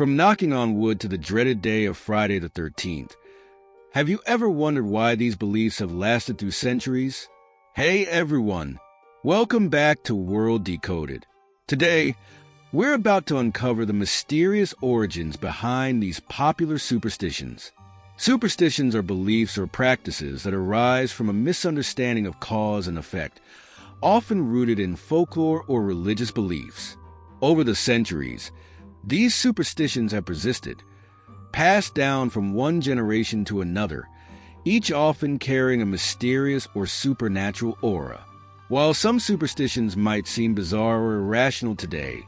From knocking on wood to the dreaded day of Friday the 13th, have you ever wondered why these beliefs have lasted through centuries? Hey everyone, welcome back to World Decoded. Today, we're about to uncover the mysterious origins behind these popular superstitions. Superstitions are beliefs or practices that arise from a misunderstanding of cause and effect, often rooted in folklore or religious beliefs. Over the centuries, these superstitions have persisted, passed down from one generation to another, each often carrying a mysterious or supernatural aura. While some superstitions might seem bizarre or irrational today,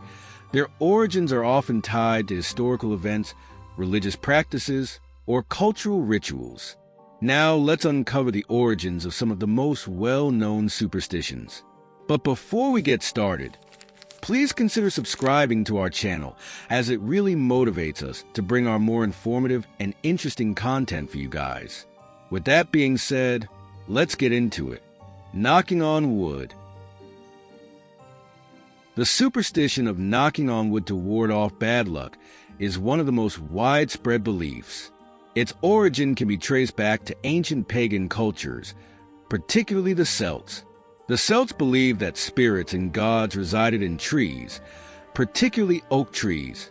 their origins are often tied to historical events, religious practices, or cultural rituals. Now let's uncover the origins of some of the most well-known superstitions. But before we get started, please consider subscribing to our channel, as it really motivates us to bring our more informative and interesting content for you guys. With that being said, let's get into it. Knocking on wood. The superstition of knocking on wood to ward off bad luck is one of the most widespread beliefs. Its origin can be traced back to ancient pagan cultures, particularly the Celts. The Celts believed that spirits and gods resided in trees, particularly oak trees,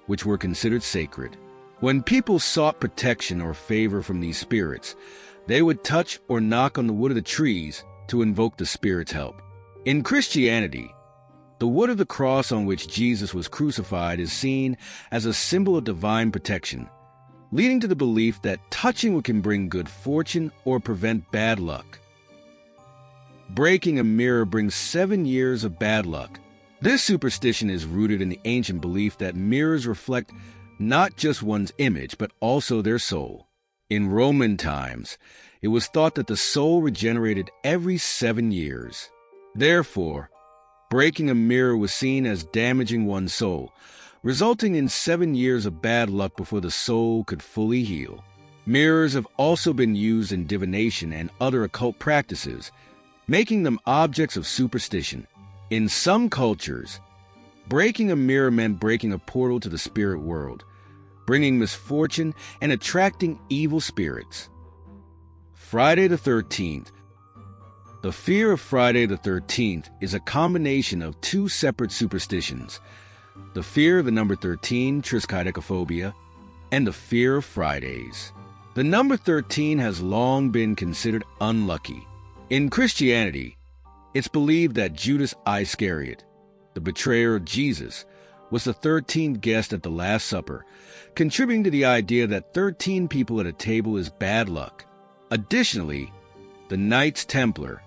which were considered sacred. When people sought protection or favor from these spirits, they would touch or knock on the wood of the trees to invoke the spirits' help. In Christianity, the wood of the cross on which Jesus was crucified is seen as a symbol of divine protection, leading to the belief that touching it can bring good fortune or prevent bad luck. Breaking a mirror brings 7 years of bad luck. This superstition is rooted in the ancient belief that mirrors reflect not just one's image, but also their soul. In Roman times, it was thought that the soul regenerated every 7 years. Therefore, breaking a mirror was seen as damaging one's soul, resulting in 7 years of bad luck before the soul could fully heal. Mirrors have also been used in divination and other occult practices, making them objects of superstition. In some cultures, breaking a mirror meant breaking a portal to the spirit world, bringing misfortune and attracting evil spirits. Friday the 13th. The fear of Friday the 13th is a combination of two separate superstitions: the fear of the number 13, triskaidekaphobia, and the fear of Fridays. The number 13 has long been considered unlucky. In Christianity, it's believed that Judas Iscariot, the betrayer of Jesus, was the 13th guest at the Last Supper, contributing to the idea that 13 people at a table is bad luck. Additionally, the Knights Templar,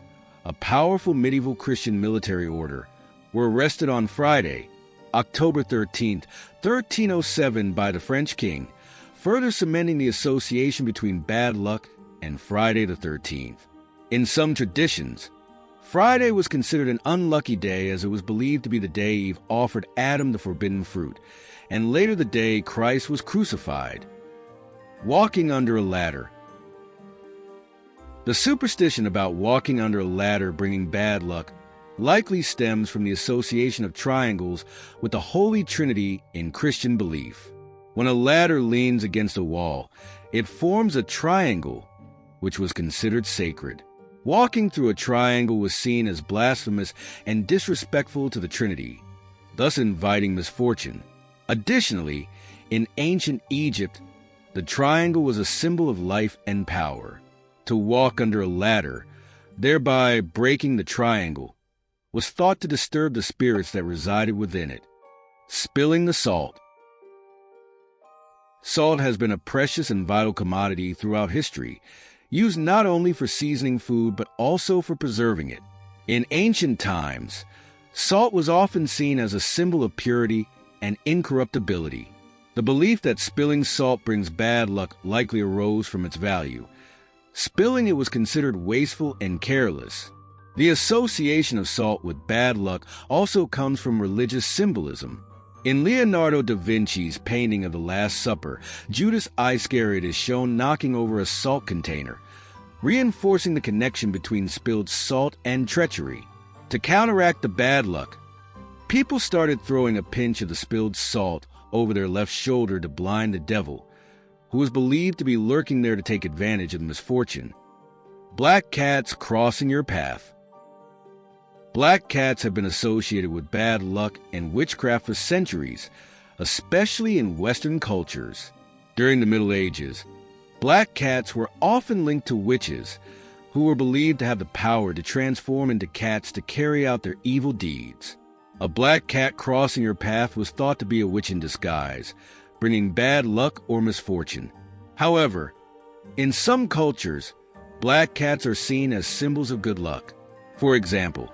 a powerful medieval Christian military order, were arrested on Friday, October 13th, 1307 by the French king, further cementing the association between bad luck and Friday the 13th. In some traditions, Friday was considered an unlucky day as it was believed to be the day Eve offered Adam the forbidden fruit, and later the day Christ was crucified. Walking under a ladder. The superstition about walking under a ladder bringing bad luck likely stems from the association of triangles with the Holy Trinity in Christian belief. When a ladder leans against a wall, it forms a triangle, which was considered sacred. Walking through a triangle was seen as blasphemous and disrespectful to the Trinity, thus inviting misfortune. Additionally, in ancient Egypt, the triangle was a symbol of life and power. To walk under a ladder, thereby breaking the triangle, was thought to disturb the spirits that resided within it. Spilling the salt. Salt has been a precious and vital commodity throughout history, used not only for seasoning food but also for preserving it. In ancient times, salt was often seen as a symbol of purity and incorruptibility. The belief that spilling salt brings bad luck likely arose from its value. Spilling it was considered wasteful and careless. The association of salt with bad luck also comes from religious symbolism. In Leonardo da Vinci's painting of the Last Supper, Judas Iscariot is shown knocking over a salt container, reinforcing the connection between spilled salt and treachery. To counteract the bad luck, people started throwing a pinch of the spilled salt over their left shoulder to blind the devil, who was believed to be lurking there to take advantage of the misfortune. Black cats crossing your path. Black cats have been associated with bad luck and witchcraft for centuries, especially in Western cultures. During the Middle Ages, black cats were often linked to witches, who were believed to have the power to transform into cats to carry out their evil deeds. A black cat crossing your path was thought to be a witch in disguise, bringing bad luck or misfortune. However, in some cultures, black cats are seen as symbols of good luck. For example,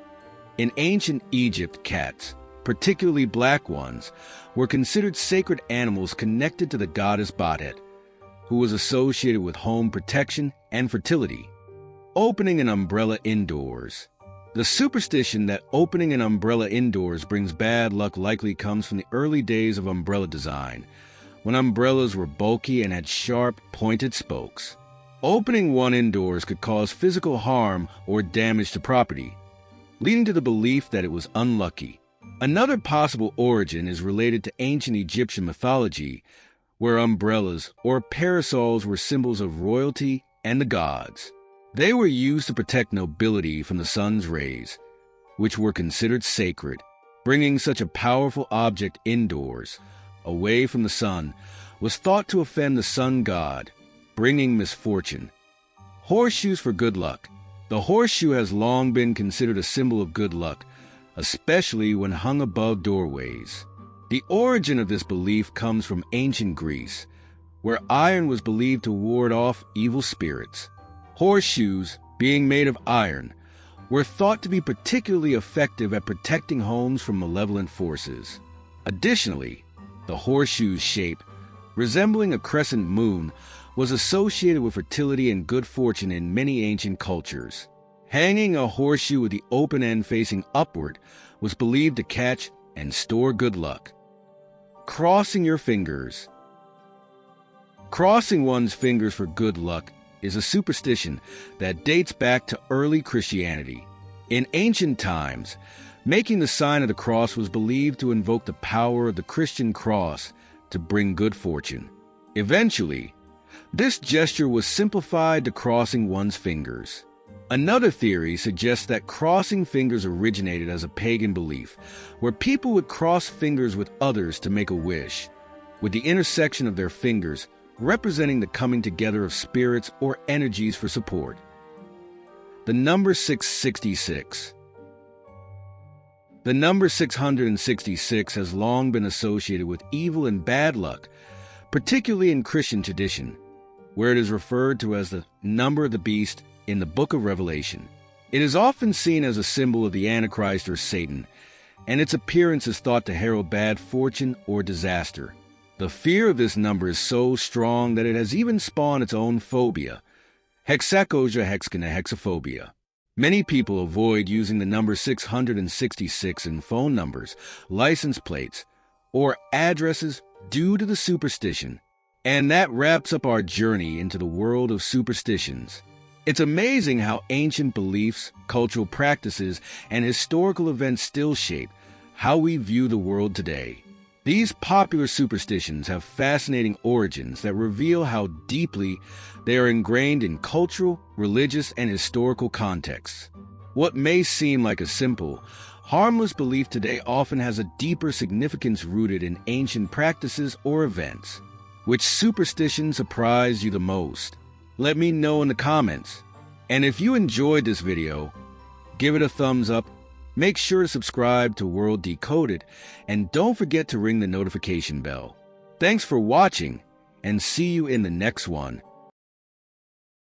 in ancient Egypt, cats, particularly black ones, were considered sacred animals connected to the goddess Dekoded, who was associated with home protection and fertility. Opening an umbrella indoors. The superstition that opening an umbrella indoors brings bad luck likely comes from the early days of umbrella design, when umbrellas were bulky and had sharp, pointed spokes. Opening one indoors could cause physical harm or damage to property, leading to the belief that it was unlucky. Another possible origin is related to ancient Egyptian mythology, where umbrellas or parasols were symbols of royalty and the gods. They were used to protect nobility from the sun's rays, which were considered sacred. Bringing such a powerful object indoors, away from the sun, was thought to offend the sun god, bringing misfortune. Horseshoes for good luck. The horseshoe has long been considered a symbol of good luck, especially when hung above doorways. The origin of this belief comes from ancient Greece, where iron was believed to ward off evil spirits. Horseshoes, being made of iron, were thought to be particularly effective at protecting homes from malevolent forces. Additionally, the horseshoe's shape, resembling a crescent moon, was associated with fertility and good fortune in many ancient cultures. Hanging a horseshoe with the open end facing upward was believed to catch and store good luck. Crossing your fingers. Crossing one's fingers for good luck is a superstition that dates back to early Christianity. In ancient times, making the sign of the cross was believed to invoke the power of the Christian cross to bring good fortune. Eventually, this gesture was simplified to crossing one's fingers. Another theory suggests that crossing fingers originated as a pagan belief, where people would cross fingers with others to make a wish, with the intersection of their fingers representing the coming together of spirits or energies for support. The number 666. The number 666 has long been associated with evil and bad luck, particularly in Christian tradition, where it is referred to as the number of the beast in the book of Revelation. It is often seen as a symbol of the Antichrist or Satan, and its appearance is thought to herald bad fortune or disaster. The fear of this number is so strong that it has even spawned its own phobia, hexaphobia. Many people avoid using the number 666 in phone numbers, license plates, or addresses due to the superstition. And that wraps up our journey into the world of superstitions. It's amazing how ancient beliefs, cultural practices, and historical events still shape how we view the world today. These popular superstitions have fascinating origins that reveal how deeply they are ingrained in cultural, religious, and historical contexts. What may seem like a simple, harmless belief today often has a deeper significance rooted in ancient practices or events. Which superstition surprised you the most? Let me know in the comments. And if you enjoyed this video, give it a thumbs up. Make sure to subscribe to World Decoded, and don't forget to ring the notification bell. Thanks for watching, and see you in the next one.